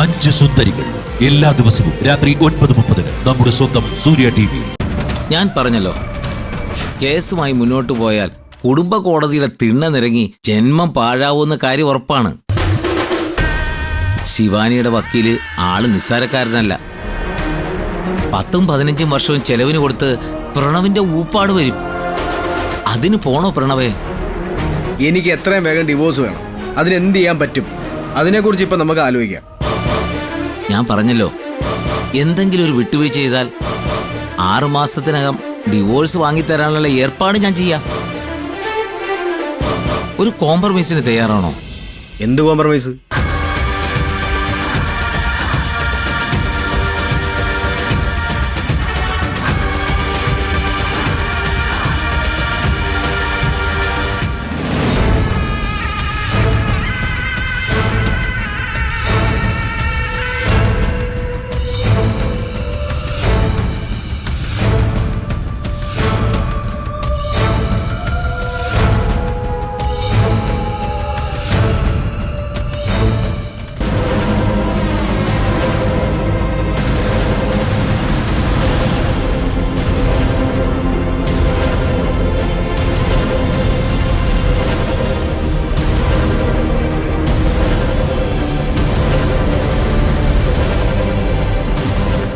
5 സുന്ദരികൾ എല്ലാ ദിവസവും രാത്രി 9:30 നമ്മുടെ സ്വന്തം സൂര്യ TV. ഞാൻ പറഞ്ഞല്ലോ, കേസുമായി മുന്നോട്ടു പോയാൽ കുടുംബ കോടതിയുടെ തിണ്ണ നിരങ്ങി ജന്മം പാഴാവുന്ന കാര്യം ഉറപ്പാണ്. ശിവാനിയുടെ വക്കീല് ആള് നിസ്സാരക്കാരനല്ല. 10-15 വർഷവും ചെലവിന് കൊടുത്ത് പ്രണവിന്റെ ഊപ്പാട് വരും. അതിന് പോണോ പ്രണവേ? എനിക്ക് എത്രയും വേഗം ഡിവോഴ്സ് വേണം. അതിനെന്ത് ചെയ്യാൻ പറ്റും? അതിനെക്കുറിച്ച് ഇപ്പൊ നമുക്ക് ആലോചിക്കാം. ഞാൻ പറഞ്ഞല്ലോ, എന്തെങ്കിലും ഒരു വിട്ടുവീഴ്ച ചെയ്താൽ 6 മാസത്തിനകം ഡിവോഴ്സ് വാങ്ങിത്തരാനുള്ള ഏർപ്പാട് ഞാൻ ചെയ്യാം. ഒരു കോംപ്രമൈസിന് തയ്യാറാണോ? എന്ത് കോംപ്രമൈസ്?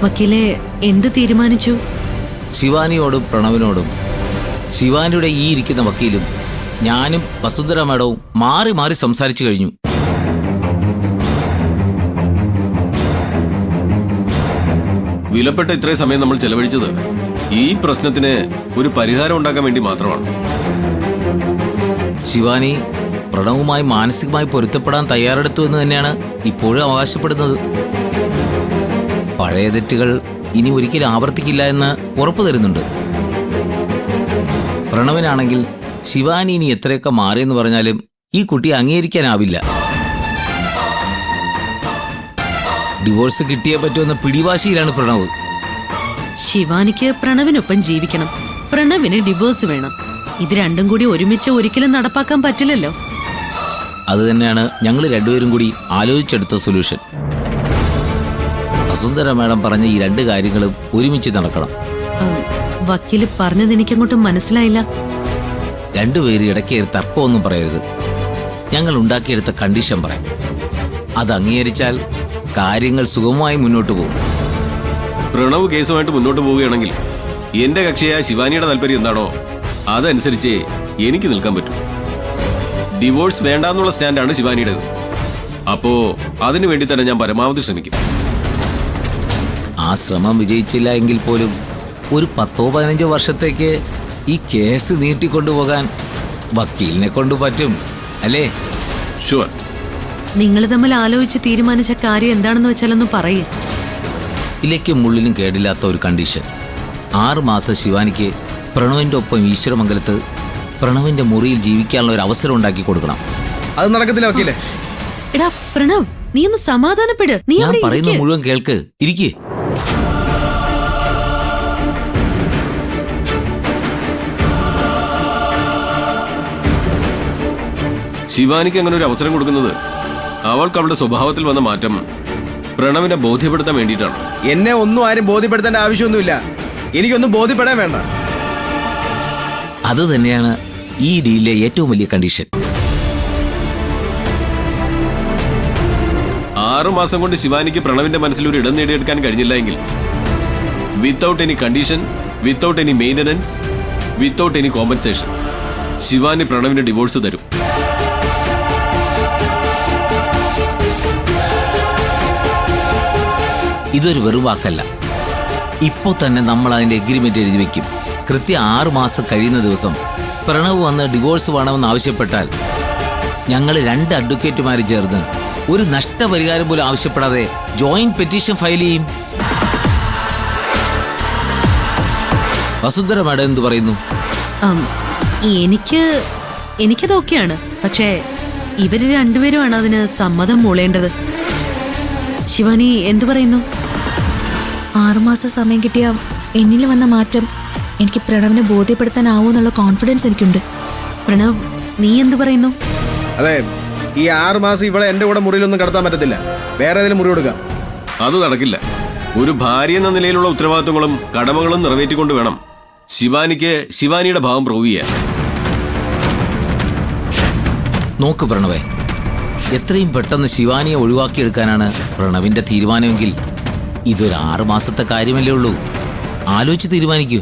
വക്കീലെ, എന്ത് തീരുമാനിച്ചു? ശിവാനിയോടും പ്രണവിനോടും ശിവാനിയുടെ ഈ ഇരിക്കുന്ന വക്കീലും ഞാനും വസുന്ധര മേഡവും മാറി മാറി സംസാരിച്ചു കഴിഞ്ഞു. വിലപ്പെട്ട ഇത്രയും സമയം നമ്മൾ ചെലവഴിച്ചത് ഈ പ്രശ്നത്തിന് ഒരു പരിഹാരം ഉണ്ടാക്കാൻ വേണ്ടി മാത്രമാണ്. ശിവാനി പ്രണവുമായി മാനസികമായി പൊരുത്തപ്പെടാൻ തയ്യാറെടുത്തു എന്ന് തന്നെയാണ് ഇപ്പോഴും അവകാശപ്പെടുന്നത്. പഴയ തെറ്റുകൾ ഇനി ഒരിക്കലും ആവർത്തിക്കില്ല എന്ന് ഉറപ്പു തരുന്നുണ്ട്. പ്രണവിനാണെങ്കിൽ ശിവാനി ഇനി എത്രയൊക്കെ മാറിയെന്ന് പറഞ്ഞാലും ഈ കുട്ടിയെ അംഗീകരിക്കാനാവില്ല. ഡിവോഴ്സ് കിട്ടിയേ പറ്റുമെന്ന പിടിവാശിയിലാണ് പ്രണവ്. ശിവാനിക്ക് പ്രണവിനൊപ്പം ജീവിക്കണം, പ്രണവിന് ഡിവോഴ്സ് വേണം. ഇത് രണ്ടും കൂടി ഒരുമിച്ച് ഒരിക്കലും നടപ്പാക്കാൻ പറ്റില്ലല്ലോ. അത് തന്നെയാണ് ഞങ്ങൾ രണ്ടുപേരും കൂടി ആലോചിച്ചെടുത്ത സൊല്യൂഷൻ. വസുന്ധര മേഡം പറഞ്ഞ ഈ 2 കാര്യങ്ങളും ഒരുമിച്ച് നടക്കണം. വക്കീല് പറഞ്ഞത് എനിക്കങ്ങോട്ടും മനസ്സിലായില്ല. രണ്ടുപേരും ഇടയ്ക്ക് തർക്കമൊന്നും പറയരുത്. ഞങ്ങൾ ഉണ്ടാക്കിയെടുത്ത കണ്ടീഷൻ പറയാം. അത് അംഗീകരിച്ചാൽ കാര്യങ്ങൾ സുഗമമായി മുന്നോട്ട് പോകും. പ്രണവ് കേസുമായിട്ട് മുന്നോട്ട് പോവുകയാണെങ്കിൽ എന്റെ കക്ഷിയായ ശിവാനിയുടെ താല്പര്യം എന്താണോ അതനുസരിച്ചേ എനിക്ക് നിൽക്കാൻ പറ്റൂ. ഡിവോഴ്സ് വേണ്ടാന്നുള്ള സ്റ്റാൻഡാണ് ശിവാനിയുടേത്. അപ്പോ അതിനു വേണ്ടി തന്നെ ഞാൻ പരമാവധി ശ്രമിക്കും. ആ ശ്രമം വിജയിച്ചില്ല എങ്കിൽ പോലും ഒരു 10-15 വർഷത്തേക്ക് ഈ കേസ് നീട്ടിക്കൊണ്ടുപോകാൻ വക്കീലിനെ കൊണ്ട് പറ്റും, അല്ലേ? ഷുവർ. നിങ്ങൾ തമ്മിൽ ആലോചിച്ച് തീരുമാനിച്ച കാര്യം എന്താണെന്ന് വെച്ചാലൊന്ന് പറയേ. ഇലയ്ക്കും മുള്ളിനും കേടില്ലാത്ത ഒരു കണ്ടീഷൻ. 6 മാസം ശിവാനിക്ക് പ്രണവിന്റെ ഒപ്പം ഈശ്വരമംഗലത്ത് പ്രണവിന്റെ മുറിയിൽ ജീവിക്കാനുള്ള ഒരു അവസരം ഉണ്ടാക്കി കൊടുക്കണം. അത് നടക്കത്തില്ല വക്കീലെ. എടാ പ്രണവ്, നീ ഒന്ന് സമാധാനപ്പെട്. നീ ഞാൻ പറയുന്ന മുഴുവൻ കേൾക്ക്. ഇരിക്കേ. ശിവാനിക്ക് അങ്ങനെ ഒരു അവസരം കൊടുക്കുന്നത് അവൾക്ക് അവളുടെ സ്വഭാവത്തിൽ വന്ന മാറ്റം പ്രണവിനെ ബോധ്യപ്പെടുത്താൻ വേണ്ടിയിട്ടാണ്. എന്നെ ഒന്നും ആരും ബോധ്യപ്പെടുത്തേണ്ട ആവശ്യമൊന്നുമില്ല. എനിക്കൊന്നും ബോധ്യപ്പെടാൻ വേണ്ട. അത് തന്നെയാണ് ഈ ഡീലിലെ ഏറ്റവും വലിയ കണ്ടീഷൻ. 6 മാസം കൊണ്ട് ശിവാനിക്ക് പ്രണവിന്റെ മനസ്സിൽ ഒരു ഇടം നേടിയെടുക്കാൻ കഴിഞ്ഞില്ല എങ്കിൽ without any condition, without any maintenance, without any compensation Shivani പ്രണവിന്റെ ഡിവോഴ്സ് തരും. ഇതൊരു വെറും വാക്കല്ല. ഇപ്പോൾ തന്നെ നമ്മൾ അതിന്റെ എഗ്രിമെന്റ് എഴുതി വെക്കും. കൃത്യം 6 മാസം കഴിയുന്ന ദിവസം പ്രണവ് വന്ന് ഡിവോഴ്സ് വേണമെന്ന് ആവശ്യപ്പെട്ടാൽ ഞങ്ങൾ 2 അഡ്വക്കേറ്റുമാർ ചേർന്ന് ഒരു നഷ്ടപരിഹാരം പോലും ആവശ്യപ്പെടാതെ ജോയിന്റ് പെറ്റീഷൻ ഫയൽ ചെയ്യും. വസുന്ധര മാഡം എന്ത് പറയുന്നു? എനിക്കതൊക്കെയാണ്. പക്ഷേ ഇവര് രണ്ടുപേരുമാണ് അതിന് സമ്മതം മൂളേണ്ടത്. ശിവാനി എന്തു പറയുന്നു? 6 മാസം സമയം കിട്ടിയ എന്നിൽ വന്ന മാറ്റം എനിക്ക് പ്രണവിനെ ബോധ്യപ്പെടുത്താനാവൂന്നുള്ള കോൺഫിഡൻസ് എനിക്കുണ്ട്. പ്രണവ്, നീ എന്തു പറയുന്നു? അതെ, ഈ 6 മാസം ഇവിടെ എൻ്റെ കൂടെ മുറിയിലൊന്നും കിടത്താൻ പറ്റത്തില്ല. വേറെ ഏതെങ്കിലും മുറി കൊടുക്കാം. അത് നടക്കില്ല. ഒരു ഭാര്യ എന്ന നിലയിലുള്ള ഉത്തരവാദിത്വങ്ങളും കടമകളും നിറവേറ്റിക്കൊണ്ട് വേണം ശിവാനിക്ക് ശിവാനിയുടെ ഭാവം പ്രൂവ് ചെയ്യാൻ. നോക്ക് പ്രണവേ, എത്രയും പെട്ടെന്ന് ശിവാനിയെ ഒഴിവാക്കിയെടുക്കാനാണ് പ്രണവിന്റെ തീരുമാനമെങ്കിൽ ഇതൊരു 6 മാസത്തെ കാര്യമല്ലേ ഉള്ളൂ. ആലോചിച്ച് തീരുമാനിക്കൂ.